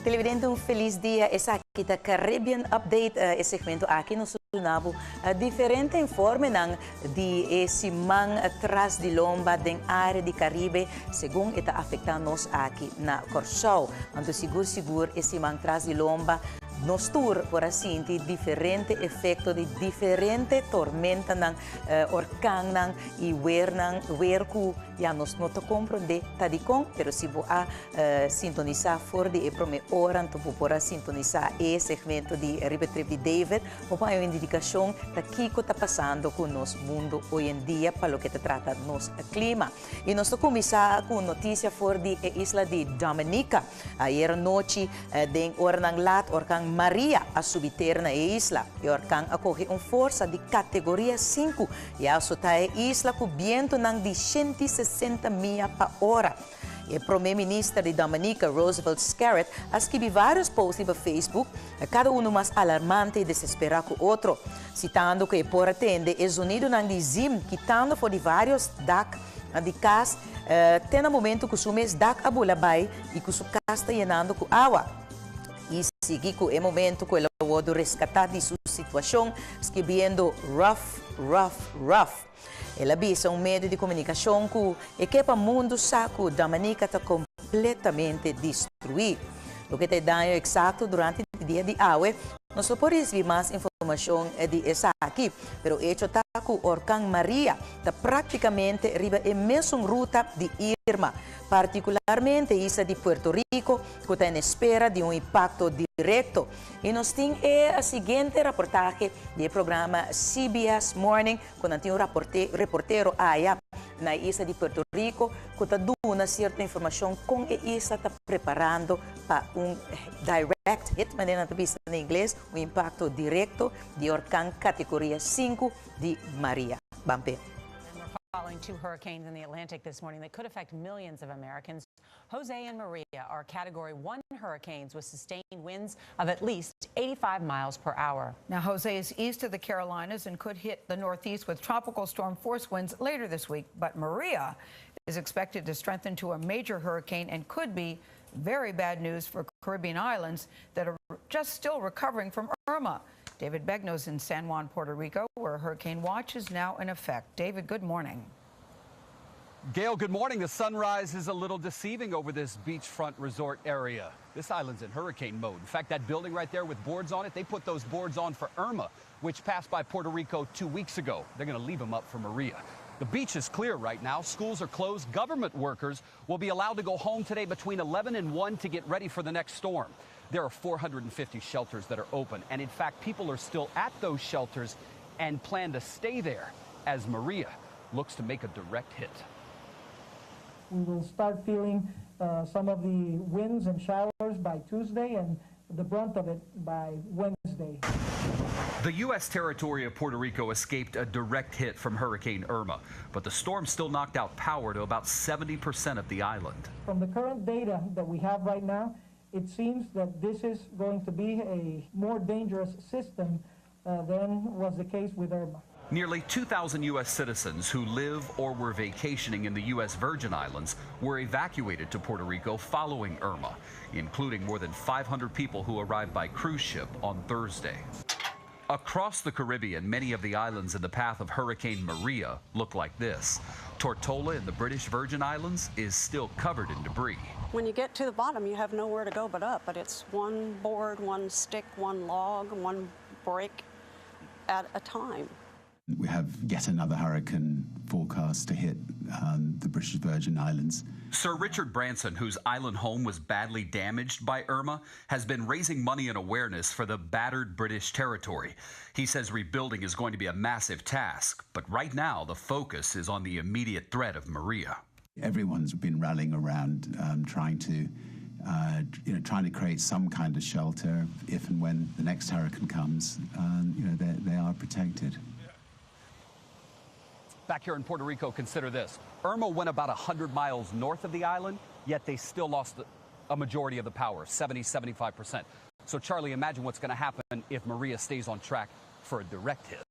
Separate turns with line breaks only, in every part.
Televidente, um feliz dia. Essa aqui da Caribbean Update, esse segmento aqui no Suriname, diferente informe de esse man atrás de lomba da área de Caribe, segundo está afetando nos aqui na Corsão. Então, seguro, esse man atrás de lomba nos tour, por assim dizer, diferente efeito de diferente tormenta orkan e werku já nos não te compreende tadicon, pero se vou sintonizar fora de prome hora, então vou por sintonizar esse segmento de Ribetrip de David, ou para uma indicação da que está passando com o nosso mundo hoje em dia, para o que se trata do nosso clima. E nós vamos começar com notícia fora de isla de Dominica. Ayer noite, den orkan lat, orkan Maria a subir na isla. E orkan acorre força de categoria 5 e a soltar a isla com viento de 160 milhas por hora. E o primeiro-ministro de Dominica, Roosevelt Scarrett, escreveu vários posts no Facebook, cada um mais alarmante e desesperado que o outro, citando que por atender o sonido de zim, quitando for de vários DAC de casa, tem no momento que o mês DAC abulabai e que o casa está llenando com água. E seguir com o momento que ele pode resgatar de sua situação, escrevendo rough. Ele avisa meio de comunicação que o mundo saco da Dominica está completamente destruído. O que tem dano exato durante o dia de hoje, nós podemos receber mais informação de essa aqui, mas o hecho está que o orkan Maria está praticamente arriba a mesma ruta de Irma, particularmente a isla de Puerto Rico, que está em espera de impacto direto. E nós temos a seguinte reportagem do programa CBS Morning, quando tem um reporteiro allá na isla de Puerto Rico, que está dando uma certa informação com a isla está preparando para direct hit, maneira de vista em inglês, impacto direto de orkan categoria 5 de Maria. Bampe.
Following two hurricanes in the Atlantic this morning that could affect millions of Americans, Jose and Maria are Category 1 hurricanes with sustained winds of at least 85 miles per hour.
Now, Jose is east of the Carolinas and could hit the Northeast with tropical storm force winds later this week. But Maria is expected to strengthen to a major hurricane and could be very bad news for Caribbean islands that are just still recovering from Irma. David Begnos in San Juan, Puerto Rico, where hurricane watch is now in effect. David, good morning.
Gail, good morning. The sunrise is a little deceiving over this beachfront resort area. This island's in hurricane mode. In fact, that building right there with boards on it, they put those boards on for Irma, which passed by Puerto Rico 2 weeks ago. They're going to leave them up for Maria. The beach is clear right now. Schools are closed. Government workers will be allowed to go home today between 11 and 1 to get ready for the next storm. There are 450 shelters that are open, and in fact, people are still at those shelters and plan to stay there as Maria looks to make a direct hit.
We will start feeling some of the winds and showers by Tuesday and the brunt of it by Wednesday.
The U.S. territory of Puerto Rico escaped a direct hit from Hurricane Irma, but the storm still knocked out power to about 70% of the island.
From the current data that we have right now, it seems that this is going to be a more dangerous system than was the case with Irma.
Nearly 2,000 U.S. citizens who live or were vacationing in the U.S. Virgin Islands were evacuated to Puerto Rico following Irma, including more than 500 people who arrived by cruise ship on Thursday. Across the Caribbean, many of the islands in the path of Hurricane Maria look like this. Tortola in the British Virgin Islands is still covered in debris.
When you get to the bottom, you have nowhere to go but up, but it's one board, one stick, one log, one brick at a time.
We have yet another hurricane forecast to hit the British Virgin Islands.
Sir Richard Branson, whose island home was badly damaged by Irma, has been raising money and awareness for the battered British territory. He says rebuilding is going to be a massive task, but right now the focus is on the immediate threat of Maria.
Everyone's been rallying around trying to create some kind of shelter if and when the next hurricane comes. They are protected.
Back here in Puerto Rico, consider this. Irma went about 100 miles north of the island, yet they still lost a majority of the power, 70–75%. So, Charlie, imagine what's going to happen if Maria stays on track for a direct hit.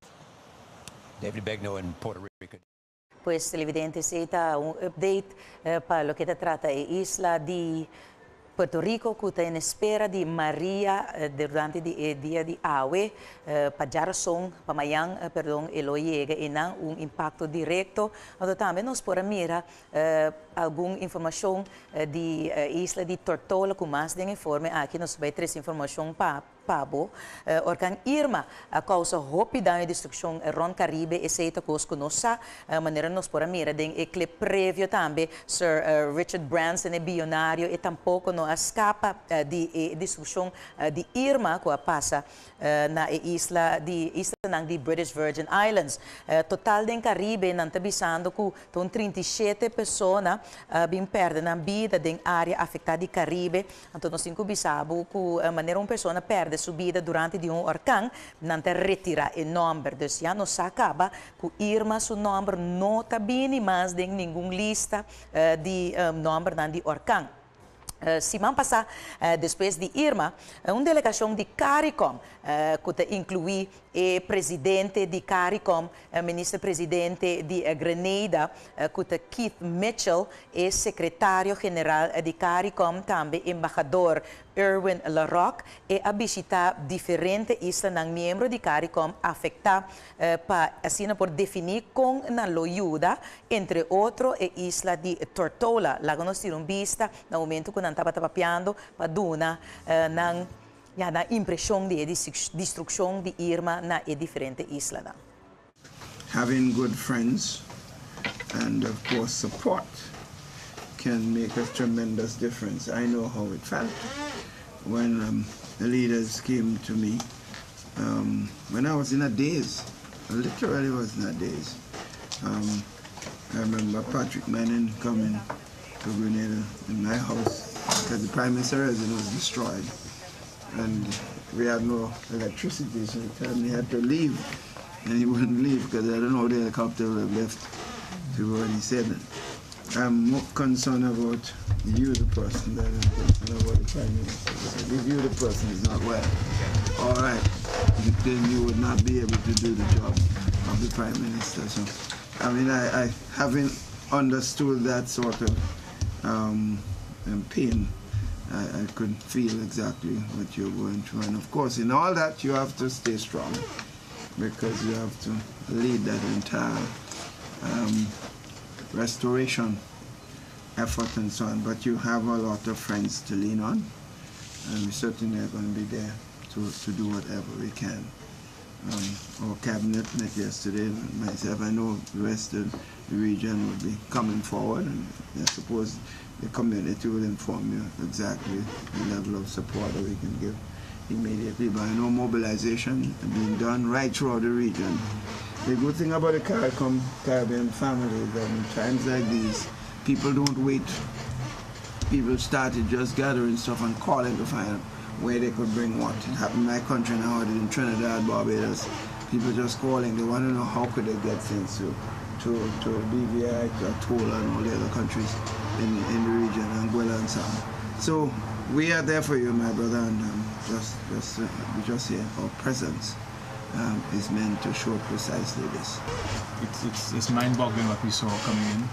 David Begno in Puerto Rico.
Pues televidentes, esta update para lo que se trata de isla de Puerto Rico kuta in espera di Maria durante il dia di Awe, pajarason, pamayang, perdón, eloyega inang un impacto directo. Ado también nos por mira alguna información di isla di Tortola, com mais de informe aqui nos vai trazer informação Pabo, orkan Irma, a causa rápida de destruição ron Caribe, e seita conosco nossa maneira nos por mira, den eclipse prévio também, Sir Richard Branson é bilionário e tampouco não escapa de destruição de Irma, que passa na isla de British Virgin Islands. Total den Caribe, não está bisando que 37 pessoas bem perdem a vida den área afetada de Caribe. Então nós temos bisabo que maneira uma pessoa perde sua vida durante de orkan, não te retira o número. Então já não se acaba que Irma seu número não está bem, mas tem nenhuma lista de número de orkan. Semana passada, depois de Irma, uma delegação de CARICOM, que inclui o presidente de CARICOM, o ministro-presidente de Grenada, que Keith Mitchell, e secretário-geral de CARICOM, também embaixador Erwin LaRocque, e a visitar diferentes islas ng membro de CARICOM afectadas assim por definir com na loiuda, entre outros, a isla de Tortola. Lá nós tiramos vista no momento que nós estava trabalhando para dar na impressão de destruição de Irma na diferentes islas.
Having good friends and of course support can make a tremendous difference. I know how it felt when the leaders came to me when I was in a daze. I literally was in a daze. I remember Patrick Manning coming to Grenada in my house because the Prime Minister residence was destroyed and we had no electricity, so he had to leave, and he wouldn't leave because I don't know the helicopter would have left to what he said. I'm more concerned about you, the person, than about the Prime Minister. So if you, the person, is not well, all right, then you would not be able to do the job of the Prime Minister. So, I mean, I haven't understood that sort of pain. I could feel exactly what you're going through. And of course, in all that, you have to stay strong because you have to lead that entire restoration effort and so on. But you have a lot of friends to lean on, and we certainly are going to be there to do whatever we can. Our cabinet met yesterday, and myself, I know the rest of the region will be coming forward, and I suppose the community will inform you exactly the level of support that we can give immediately. But I know mobilization is being done right throughout the region. The good thing about the Caribbean family is that in times like these, people don't wait. People started just gathering stuff and calling to find out where they could bring what. It happened in my country now, in Trinidad, Barbados. People just calling, they want to know how could they get things to BVI, to Atola and all the other countries in the region, Anguilla and so on. So we are there for you, my brother, and we just here, our presence is meant to show precisely this.
It's mind-boggling what we saw coming in.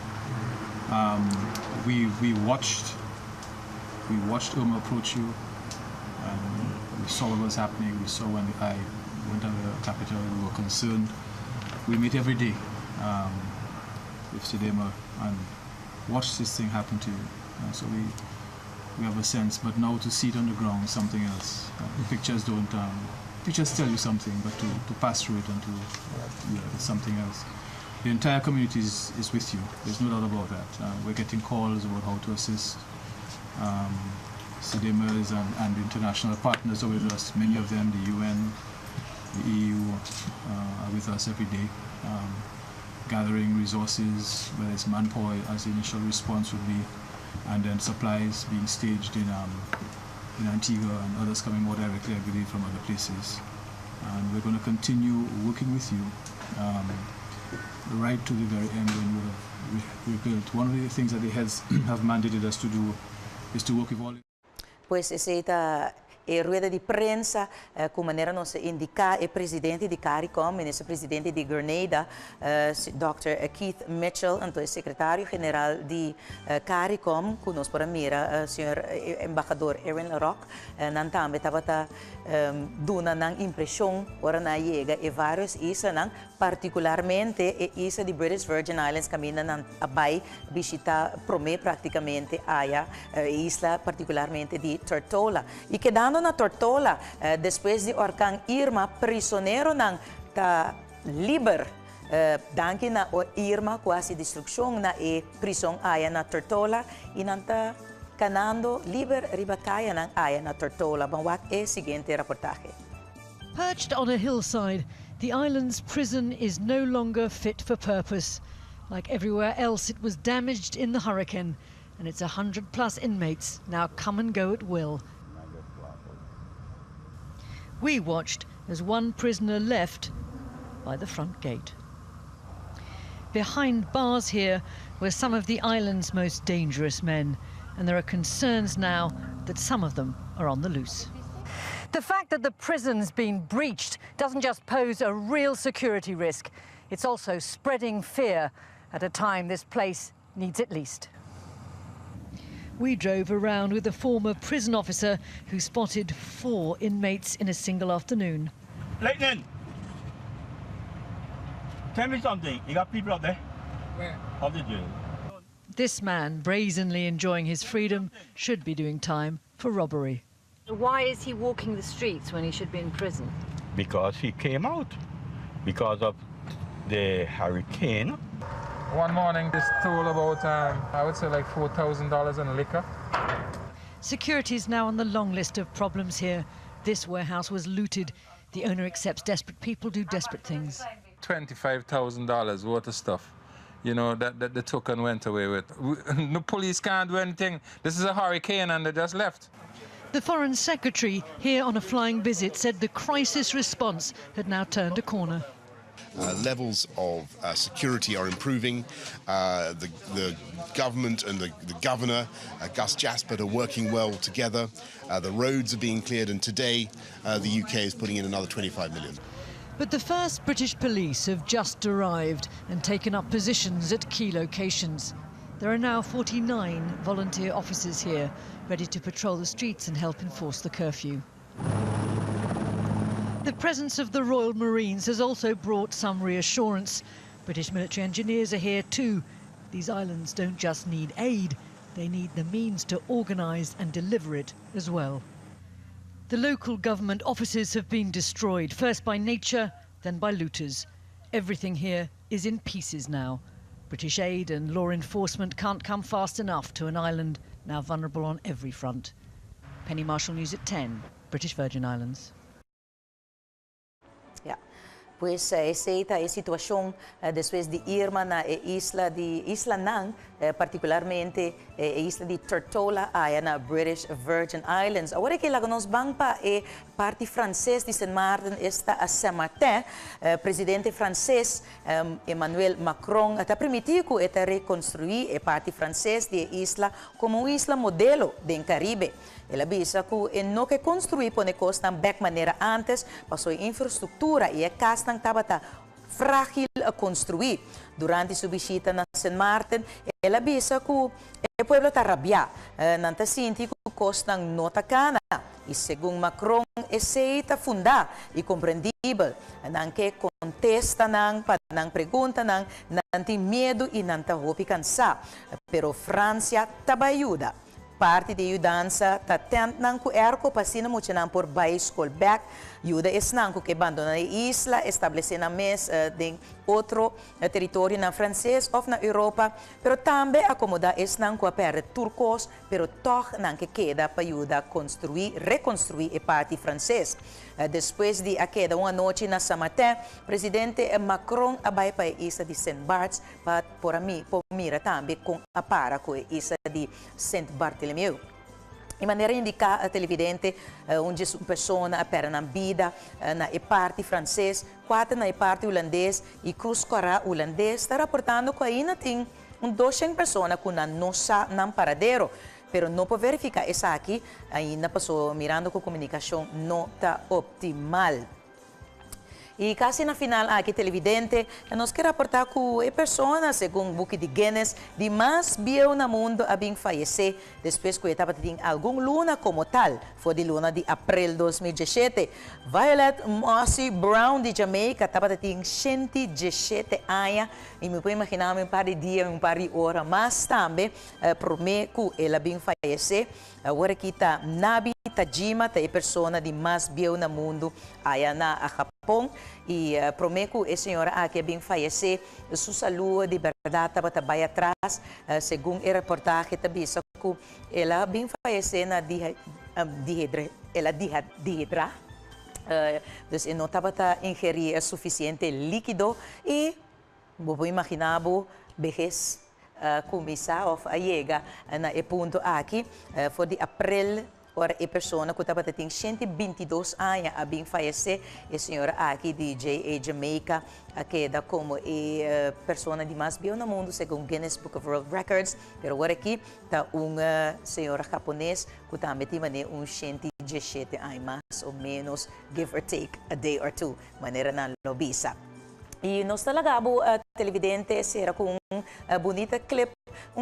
We watched Irma approach you. We saw what was happening. We saw when I went to the capital, we were concerned. We meet every day with Sidema and watch this thing happen to you. So we have a sense, but now to see it on the ground is something else. The pictures don't, pictures tell you something, but to pass through it and it's something else. The entire community is with you. There's no doubt about that. We're getting calls about how to assist. CDMers and the international partners are with us. Many of them, the UN, the EU, are with us every day, gathering resources, whether it's manpower as the initial response would be, and then supplies being staged in Antigua and others coming more directly, I believe, from other places. And we're going to continue working with you right to the very end when we rebuilt. One of the things that the heads have mandated us to do is to work with all.
Pues esa e rueda di prensa com maneira nos indicar o presidente de CARICOM, ministro-presidente de Grenada, Dr. Keith Mitchell, então secretário-geral de CARICOM, conosco para mira, senhor embaixador Aaron LaRocque, nang também estava dando nang impressão ora na chega e vários islas, particularmente a isla de British Virgin Islands, caminha nang abay visita promê praticamente a isla particularmente de Tortola. E quedando na Tortola, depois de Orcán Irma, prisioneiro nang ta liber, danke na Irma quasi destrução na prisão aya na Tortola e nanta canando liber ribakaya nang aya na Tortola. Bangwat seguinte reportaje.
Perched on a hillside, the island's prison is no longer fit for purpose. Like everywhere else, it was damaged in the hurricane, and its 100+ inmates now come and go at will. We watched as one prisoner left by the front gate. Behind bars here were some of the island's most dangerous men, and there are concerns now that some of them are on the loose.
The fact that the prison's been breached doesn't just pose a real security risk, it's also spreading fear at a time this place needs it least.
We drove around with a former prison officer who spotted 4 inmates in a single afternoon.
Lightning! Tell me something. You got people out there?
Where?
How did you?
This man, brazenly enjoying his freedom, should be doing time for robbery.
Why is he walking the streets when he should be in prison?
Because he came out. Because of the hurricane.
One morning, they stole about, I would say, like $4,000 in liquor.
Security is now on the long list of problems here. This warehouse was looted. The owner accepts desperate people do desperate things.
$25,000 worth of stuff, you know, that they took and went away with. The police can't do anything. This is a hurricane and they just left.
The Foreign Secretary, here on a flying visit, said the crisis response had now turned a corner.
Levels of security are improving. The government and the governor, Gus Jasper, are working well together. The roads are being cleared, and today the UK is putting in another 25 million.
But the first British police have just arrived and taken up positions at key locations. There are now 49 volunteer officers here, ready to patrol the streets and help enforce the curfew. The presence of the Royal Marines has also brought some reassurance. British military engineers are here too. These islands don't just need aid, they need the means to organise and deliver it as well. The local government offices have been destroyed, first by nature, then by looters. Everything here is in pieces now. British aid and law enforcement can't come fast enough to an island now vulnerable on every front. Penny Marshall, News at 10, British Virgin Islands.
Pues esta é a situação depois de Irma na isla Nang, particularmente a isla de Tortola, aí na British Virgin Islands. Agora que lá nos bangpa é parte francês de Saint Martin está a Saint-Martin, presidente francês Emmanuel Macron está permitido eta reconstruir a parte francês de isla como uma isla modelo do Caribe. Ela avisa que não que construir pone costa back maneira antes, passou a infraestrutura e a casa estava frágil a construir. Durante sua visita na Saint Martin, ela avisa que o povo está rabiado, não está sentindo que costa não está cana. E segundo Macron, aceita fundar e compreendível, não que contesta, não pergunta, não tem medo e não está roupa cansar. Pero França também ajuda. Parte de ajudança está tentando que erco passina muito por país callback. Ajuda esnanco que abandona a isla, estabelecendo a mesa de outro território na francês ou na Europa, pero também acomodar esnanco a perder turcos, pero toch não que queda para ajudar a construir, reconstruir a parte francês. Depois de a queda uma noite na Saint-Martin, presidente Macron vai para a isla de Saint Barts para por mira também com a para com a isla de Saint Barthélemy. De maneira indicar a televidente, onde uma pessoa opera na vida, na parte francês, 4 na parte holandês e Cruz Coral holandês, está reportando que ainda tem 200 pessoas que não está no paradeiro. pero não pode verificar essa aqui, ainda passou mirando com comunicação não está optimal. E quase na final aqui, televidente, nós queremos aportar que a pessoa, segundo o book de Guinness, de mais viu no mundo a bem falecer, depois que estava tendo algum luna como tal, foi de luna de abril 2017. Violet Mossy Brown de Jamaica estava tendo 117 anos, e me pode imaginar um par de dias, um par de horas, mas também, prometo que ela bem falecer. Agora aqui está Nabi Tajima, é a pessoa de mais viu no mundo, aí na Japão, e prometo que a senhora aqui bem falecer, sua saúde de verdade estava bem atrás, segundo a reportagem também, só que ela bem falecer na dihidra, então não estava ingerir suficiente líquido e vou imaginar vejez começar a chegar na ponto aqui, foi de abril. Ora, a pessoa que estava tendo 122 anos a bem falecer, a senhora aqui DJ Jamaica, que é como a pessoa de mais viu no mundo, segundo Guinness Book of World Records. Pero agora aqui está uma senhora japonesa que também tem 117 anos, mais ou menos, give or take a day or two, maneira na lobisa. E nós talagamos televidente, será com bonita clip,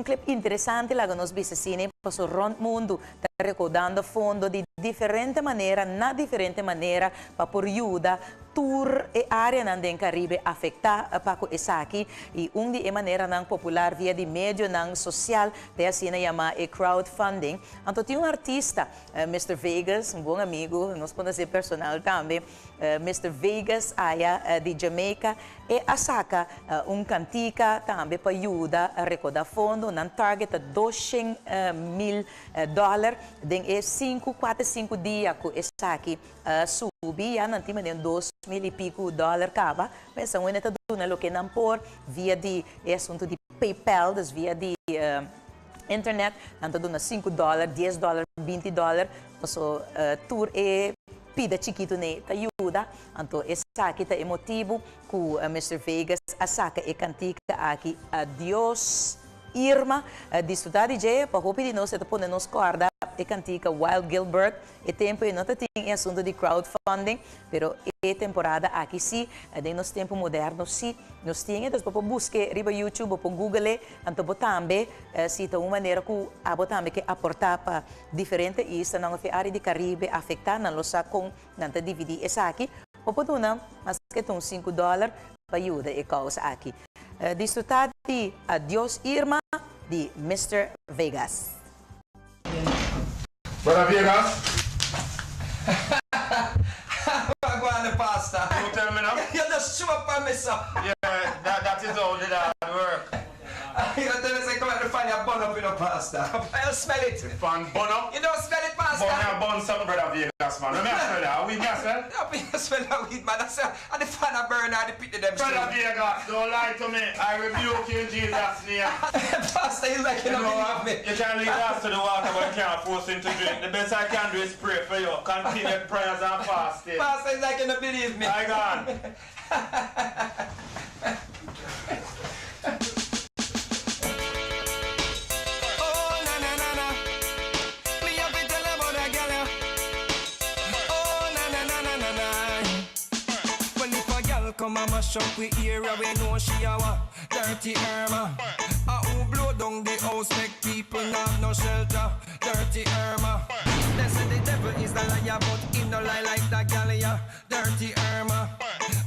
clip interessante lá que nós vimos cine, passou rond mundo, recordando fundo de diferente maneira, na diferente maneira, para por ajuda tour e área na Caribe afetar para essa aqui e de maneira não popular via de meio não social, tem assim chama e crowdfunding. Então tem artista, Mr. Vegas, bom amigo, nós podemos ser personal também, Mr. Vegas aí de Jamaica e a saca cantica também para ajudar a recordar fundo, na target $200,000, den 4-5 dias que essa aqui subia, não tem mais $2,000 e pico cava, mas não é nada do que não por via de assunto de PayPal, via de internet, não está dando $5, $10, $20, so tour e pida chiquito ne ajuda, então essa aqui é motivo que Mr. Vegas a saca e cantica aqui adiós Irma, disfrutar de para roupa de nós, para poder nos guardar e cantica Wild Gilbert, e tempo e não tem assunto de crowdfunding, pero e temporada aqui sim, de nosso tempo moderno sim, nós temos, para buscar riba YouTube, para Google, então também, se tem uma maneira que a também que aportar para diferente isso, não é área de Caribe afetar, não lo sa com, não te dividir essa aqui, para poder não, mas que tem $5 para ajuda e causa aqui. Disfrutar de Adiós Irma de Mr. Vegas.
Brother Vegas. I'm going to pasta.
You tell me now?
You just show up on me, sir.
Yeah, that is how the hard work.
You tell me, say, come out and find your bun up in the pasta. I'll smell it.
Find bun up?
You don't smell it, pasta?
Bun something, Brother Vegas, man. Let me smell that. Weed, me smell?
Yeah, smell that weed, man. And the fan of burn out the pit of them.
Brother Vegas, don't lie to me. I rebuke you in Jesus' name.
Pastor, you like you don't believe me.
You can lead us to the water, but you can't force him to drink. The best I can do is pray for you. Continue prayers and fasting.
Pastor, you like you don't believe me.
I gone.
Come and mash up with ear, we know she a what? Dirty Irma. Who blow down the house, make people not have no shelter. Dirty Irma. They say the devil is the liar, but he no lie like that gal, yeah. Dirty Irma.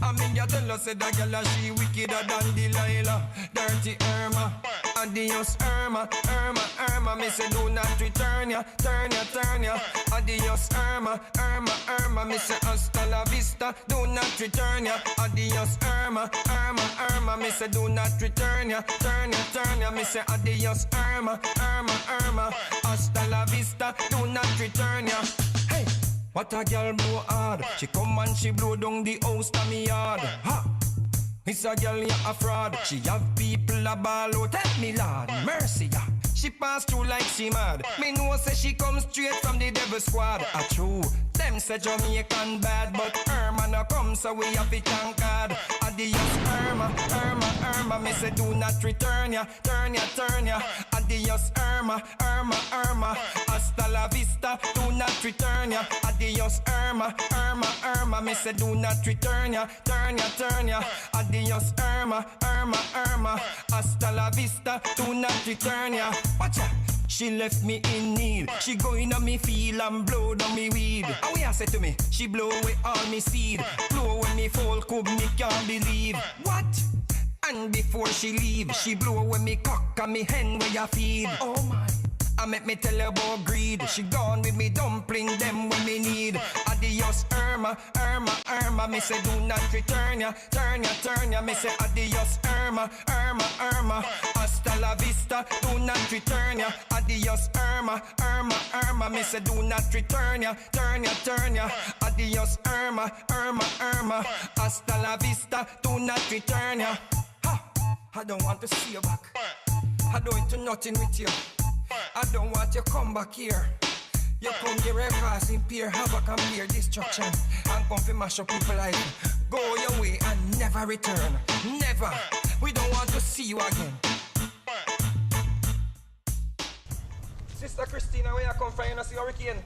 I mean, you tell us that gal she wickeder than Delilah. Dirty Irma. Adios Irma, Irma, Irma. Me say do not return ya, turn ya, turn ya. Adios Irma, Irma, Irma. Me say hasta la vista, do not return ya. Adios Irma, Irma, Irma. Me say do not return ya, turn ya, turn ya. Me say adios Irma, Irma, Irma. Hasta la vista, do not return ya. Hey, what a girl blow hard. She come and she blow down the house to me yard. Ha! It's a girl, yeah, a fraud. She have people a ball out. Tell me, Lord, mercy, yeah. She pass through like she mad. Me know say she come straight from the devil squad. A true. Them say Jamaican bad, but Irma no come, so we have to thank God. Adios Irma, Irma, Irma. Me say do not return ya, turn ya, turn ya. Adios Adios, Irma, Irma, Irma. Hasta la vista, do not return ya. Adios, Irma, Irma, Irma. Me say do not return ya, turn ya, turn ya. Adios, Irma, Irma, Irma. Hasta la vista, do not return ya. Watch ya. She left me in need. She go in on me feel and blow down me weed. And we say to me, she blow away all me seed. Blow when me fall, could me can't believe. What? And before she leave, she blow away me cock and me hen where you feed. Oh my. I make me tell her about greed. She gone with me dumpling, them when me need. Adios, Irma, Irma, Irma. Me say do not return ya, turn ya, turn ya. Me say adios, Irma, Irma, Irma. Hasta la vista, do not return ya. Adios, Irma, Irma, Irma. Me say do not return ya, turn ya, turn ya. Adios, Irma, Irma, Irma. Hasta la vista, do not return ya. Ha! I don't want to see you back. I don't do nothing with you. I don't want you come back here. You come here and cause impair havoc and mere destruction. And come to mash up people life. Go your way and never return. Never. We don't want to see you again. Sister Christina, where you come from? You know see hurricane?